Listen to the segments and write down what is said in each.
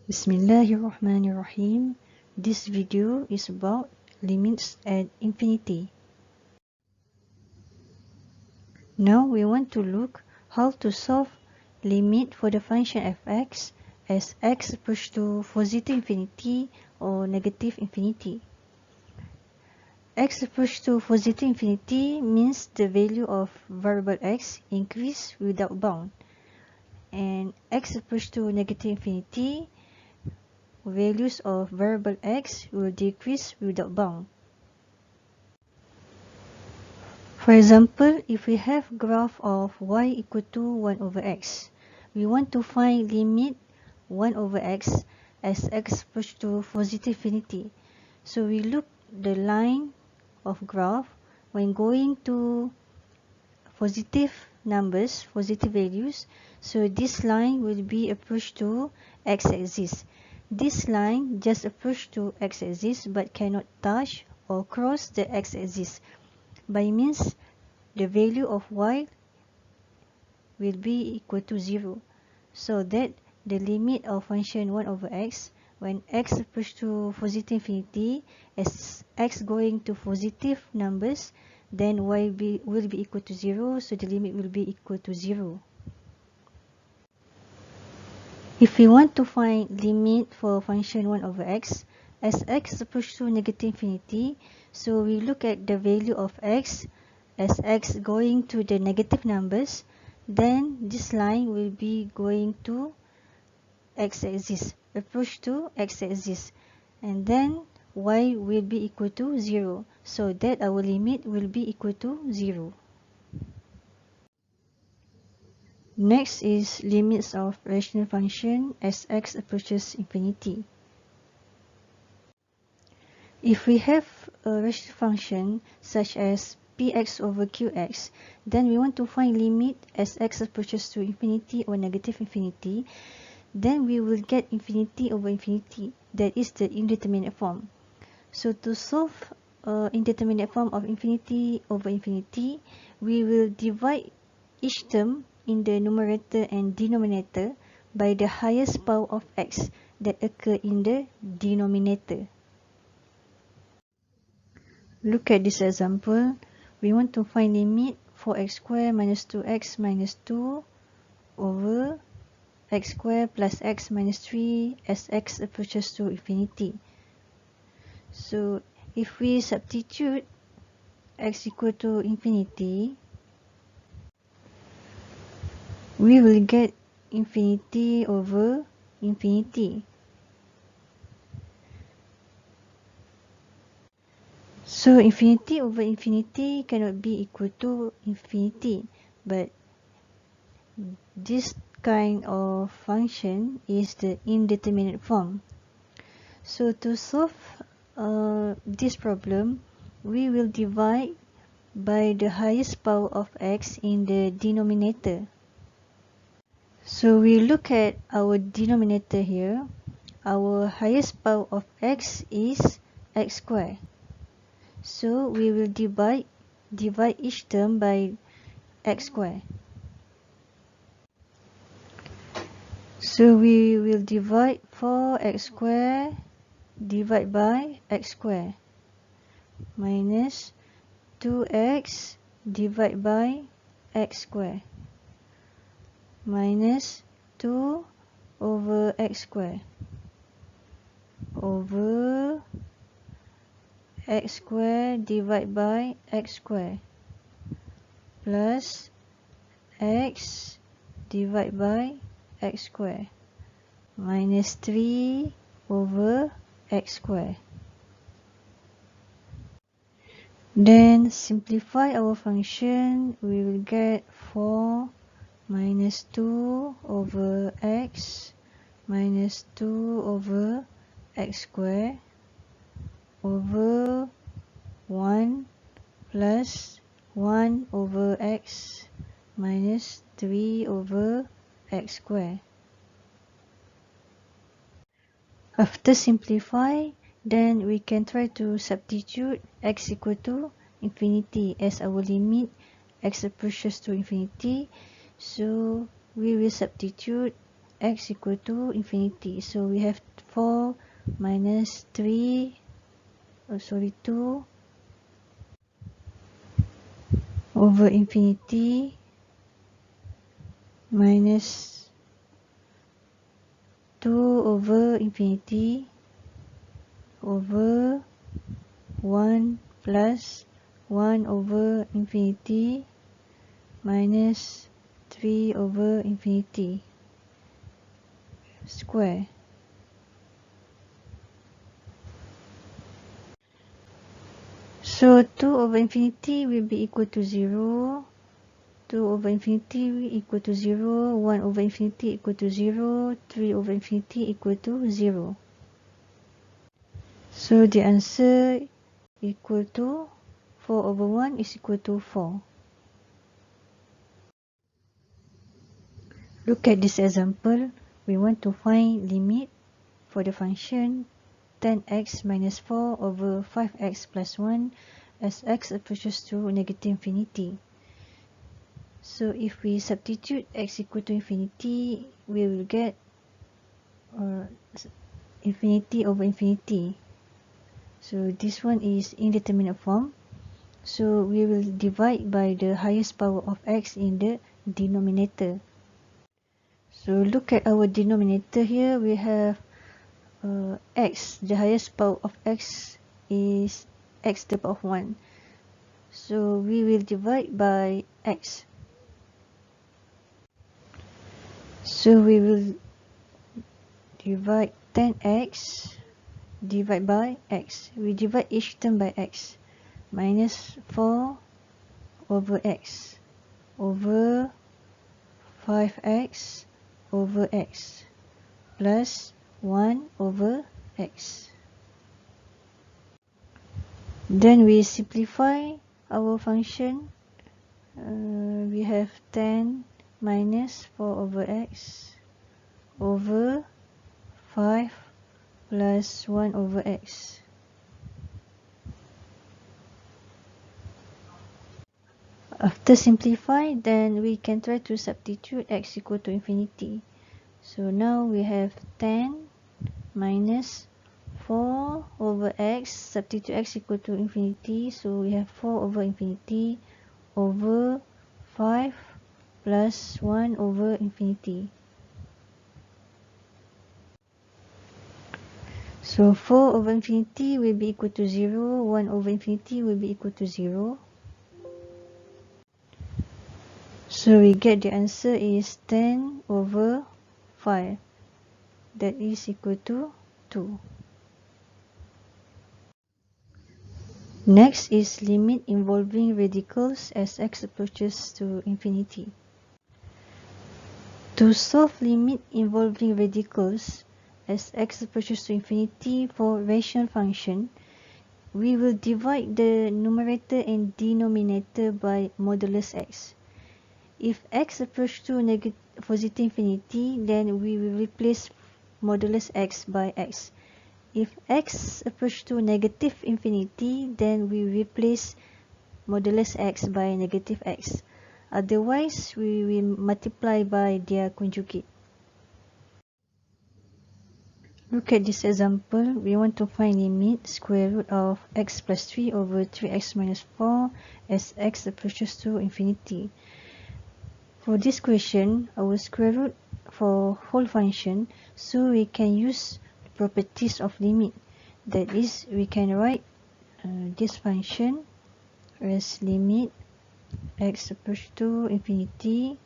Bismillahirrahmanirrahim. This video is about limits at infinity. Now we want to look how to solve limit for the function f(x) as x approaches to positive infinity or negative infinity. X approaches to positive infinity means the value of variable x increase without bound, and x approaches to negative infinity, values of variable x will decrease without bound. For example, if we have graph of y equal to 1 over x, we want to find limit 1 over x as x approaches to positive infinity. So we look the line of graph when going to positive numbers, positive values. So this line will be approach to x-axis. This line just approach to x-axis but cannot touch or cross the x-axis. By means the value of y will be equal to 0, so that the limit of function 1 over x when x approaches to positive infinity as x going to positive numbers, then y will be equal to 0, so the limit will be equal to 0. If we want to find limit for function 1 over x as x approaches to negative infinity, so we look at the value of x as x going to the negative numbers, then this line will be going to x-axis, approach to x-axis, and then y will be equal to 0, so that our limit will be equal to 0. Next is limits of rational function as x approaches infinity. If we have a rational function such as px over qx, then we want to find limit as x approaches to infinity or negative infinity, then we will get infinity over infinity, that is the indeterminate form. So to solve indeterminate form of infinity over infinity, we will divide each term in the numerator and denominator by the highest power of x that occur in the denominator. Look at this example. We want to find limit for x squared minus 2x minus 2 over x squared plus x minus 3 as x approaches to infinity. So if we substitute x equal to infinity, we will get infinity over infinity. So infinity over infinity cannot be equal to infinity, but this kind of function is the indeterminate form. So to solve this problem, we will divide by the highest power of x in the denominator. So we look at our denominator here. Our highest power of x is x squared. So we will divide each term by x squared. So we will divide 4x squared divide by x squared minus 2x divide by x squared minus 2 over x squared over x squared divide by x squared plus x divide by x squared minus 3 over x squared. Then simplify our function, we will get 4 minus 2 over x minus 2 over x squared over 1 plus 1 over x minus 3 over x squared. After simplify, then we can try to substitute x equal to infinity as our limit x approaches to infinity. So we will substitute x equal to infinity. So we have 4 minus 3, 2 over infinity minus 2 over infinity over 1 plus 1 over infinity minus 3 over infinity square. So 2 over infinity will be equal to 0, 2 over infinity equal to 0, 1 over infinity equal to 0, 3 over infinity equal to 0. So the answer equal to 4 over 1 is equal to 4. Look at this example. We want to find limit for the function 10x minus 4 over 5x plus 1 as x approaches to negative infinity. So if we substitute x equal to infinity, we will get infinity over infinity. So this one is indeterminate form. So we will divide by the highest power of x in the denominator. So look at our denominator here. We have x. The highest power of x is x to the power of 1. So we will divide by x. So we will divide 10x divide by x. We divide each term by x. Minus 4 over x over 5x over x plus 1 over x. Then we simplify our function. We have 10 minus 4 over x over 5 plus 1 over x. After simplify, then we can try to substitute x equal to infinity. So now we have 10 minus 4 over x, substitute x equal to infinity, so we have 4 over infinity over 5 plus 1 over infinity. So 4 over infinity will be equal to 0, 1 over infinity will be equal to 0. So we get the answer is 10 over 5. That is equal to 2. Next is limit involving radicals as x approaches to infinity. To solve limit involving radicals as x approaches to infinity for rational function, we will divide the numerator and denominator by modulus x. If x approaches to positive infinity, then we will replace modulus x by x. If x approaches to negative infinity, then we replace modulus x by negative x. Otherwise, we will multiply by their conjugate. Look at this example. We want to find limit square root of x plus 3 over 3x minus 4 as x approaches to infinity. For this question, our square root for whole function, so we can use properties of limit. That is, we can write this function as limit x approaches to infinity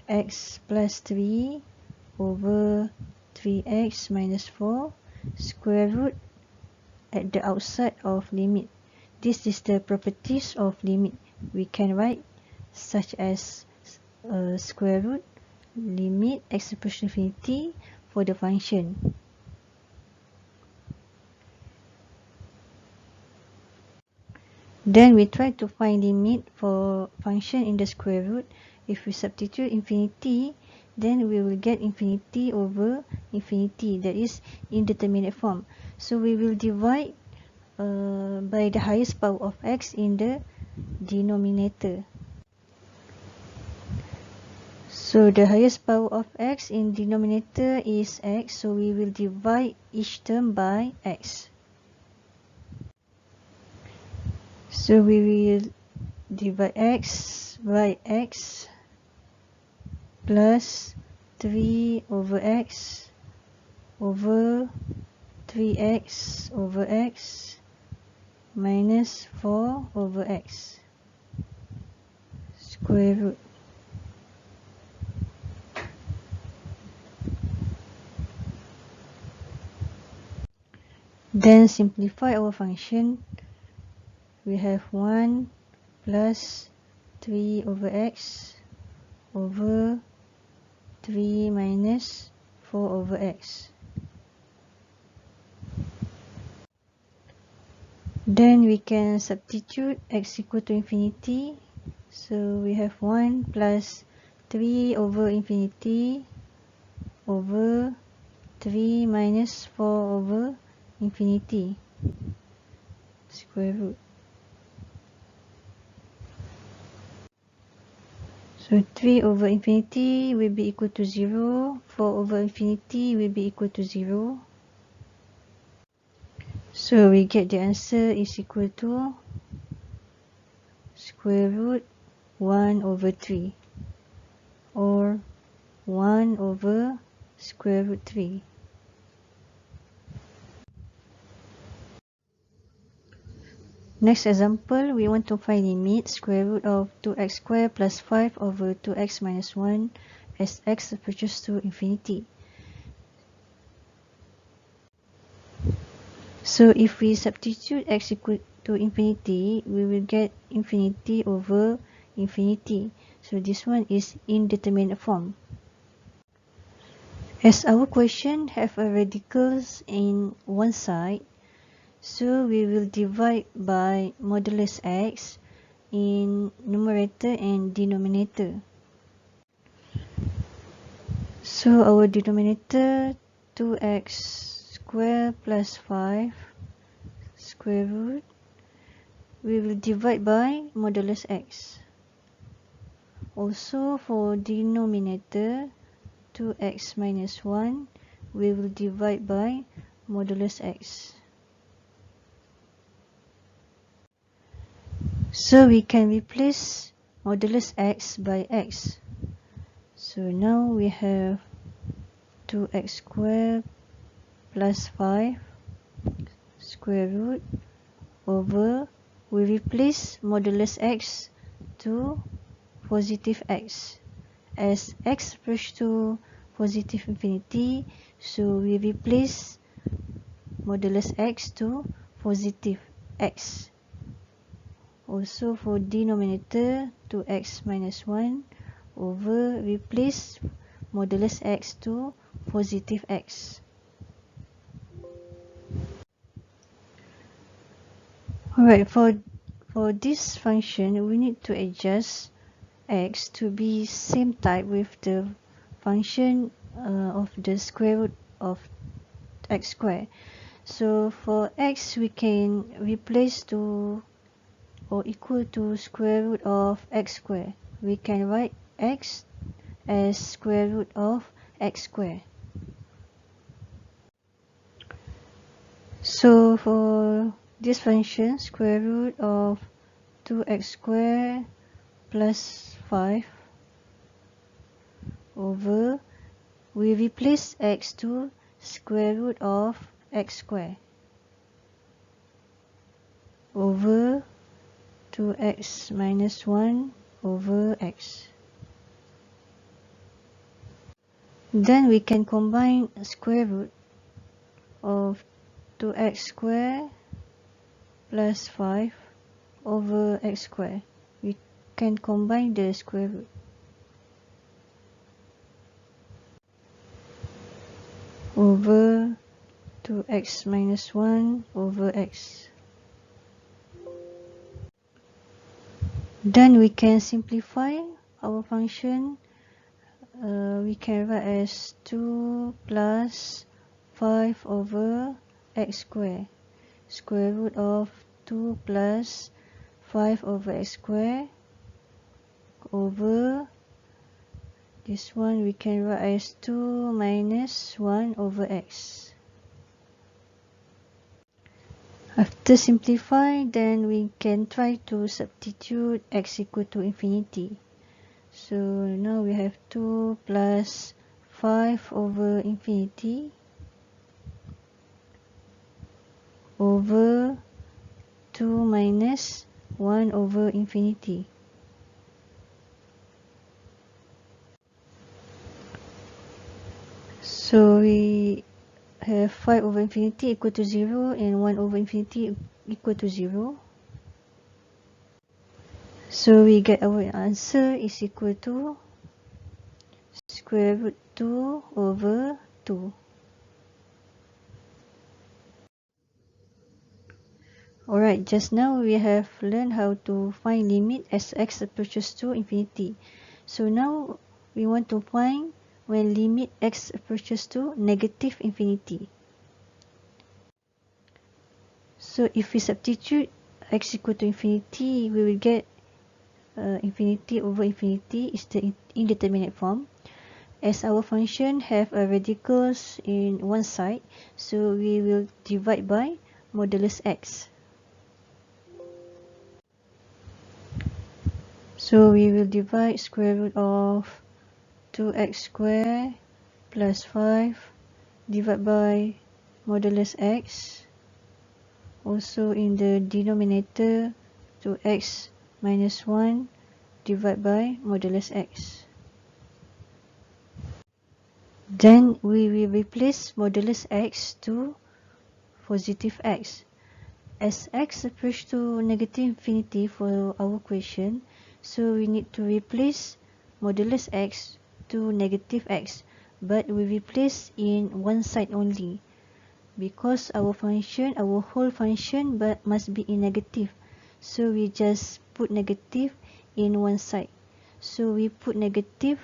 x plus 3 over 3x minus 4 square root at the outside of limit. This is the properties of limit. We can write such as square root limit x approaches to infinity for the function. Then we try to find limit for function in the square root. If we substitute infinity, then we will get infinity over infinity, that is indeterminate form. So we will divide by the highest power of x in the denominator. So the highest power of x in denominator is x, so we will divide each term by x. So we will divide x by x plus 3 over x over 3x over x minus 4 over x square root. Then simplify our function. We have 1 plus 3 over x over 3 minus 4 over x. Then we can substitute x equal to infinity. So we have 1 plus 3 over infinity over 3 minus 4 over infinity square root. So 3 over infinity will be equal to 0. 4 over infinity will be equal to 0. So we get the answer is equal to square root 1 over 3 or 1 over square root 3. Next example, we want to find limit square root of 2x squared plus 5 over 2x minus 1 as x approaches to infinity. So if we substitute x equal to infinity, we will get infinity over infinity. So this one is indeterminate form. As our question have a radicals in one side, so we will divide by modulus x in numerator and denominator. So our denominator 2x squared plus 5 square root, we will divide by modulus x. Also for denominator 2x minus 1, we will divide by modulus x. So we can replace modulus x by x. So now we have 2x squared plus 5 square root over, we replace modulus x to positive x. As x approaches to positive infinity, so we replace modulus x to positive x. Also for denominator 2x minus 1 over, replace modulus x to positive x. Alright, for this function, we need to adjust x to be same type with the function of the square root of x squared. So for x, we can replace to or equal to square root of x squared. We can write x as square root of x squared. So for this function, square root of 2x squared plus 5 over, we replace x to square root of x squared over 2x minus 1 over x. Then we can combine square root of 2x squared plus 5 over x squared. We can combine the square root. Over 2x minus 1 over x. Then we can simplify our function. We can write as 2 plus 5 over x squared. Square root of 2 plus 5 over x squared over This one we can write as 2 minus 1 over x. After simplify, then we can try to substitute x equal to infinity. So now we have 2 plus 5 over infinity over 2 minus 1 over infinity. So we have 5 over infinity equal to 0 and 1 over infinity equal to 0. So we get our answer is equal to square root 2 over 2. Alright, just now we have learned how to find limit as x approaches to infinity. So now we want to find when limit x approaches to negative infinity. So if we substitute x equal to infinity, we will get infinity over infinity is the indeterminate form. As our function have a radicals in one side, so we will divide by modulus x. So we will divide square root of 2x squared plus 5 divided by modulus x. Also in the denominator, 2x minus 1 divided by modulus x. Then we will replace modulus x to positive x. As x approaches to negative infinity for our question, so we need to replace modulus x to negative x, but we replace in one side only, because our function, our whole function, but must be in negative. So we just put negative in one side. So we put negative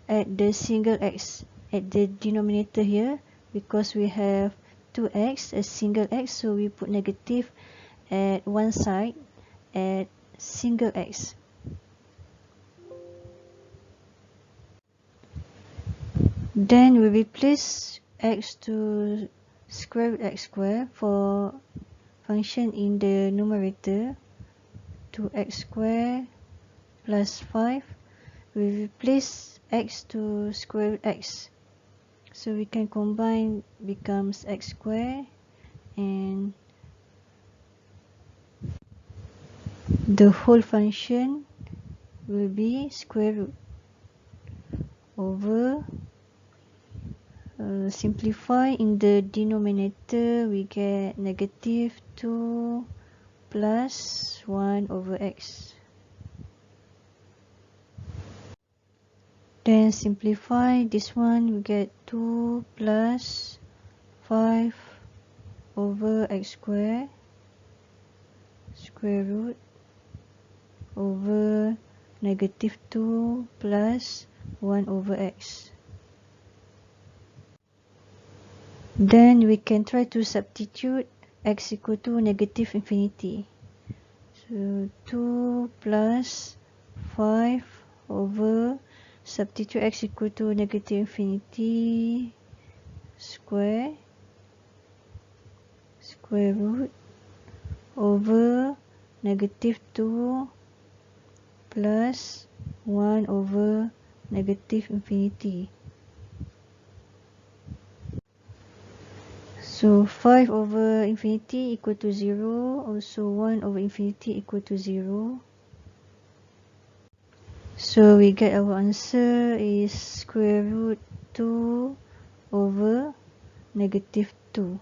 at the single x at the denominator here, because we have 2x as single x, so we put negative at one side at single x. Then we replace x to square root x squared for function in the numerator, 2x squared plus 5. We replace x to square root x, so we can combine, becomes x squared, and the whole function will be square root over, simplify in the denominator, we get negative 2 plus 1 over x. Then simplify this one, we get 2 plus 5 over x squared square root over negative 2 plus 1 over x. Then we can try to substitute x equal to negative infinity. So 2 plus 5 over, substitute x equal to negative infinity square root over negative 2 plus 1 over negative infinity. So 5 over infinity equal to 0, also 1 over infinity equal to 0. So we get our answer is square root 2 over negative 2.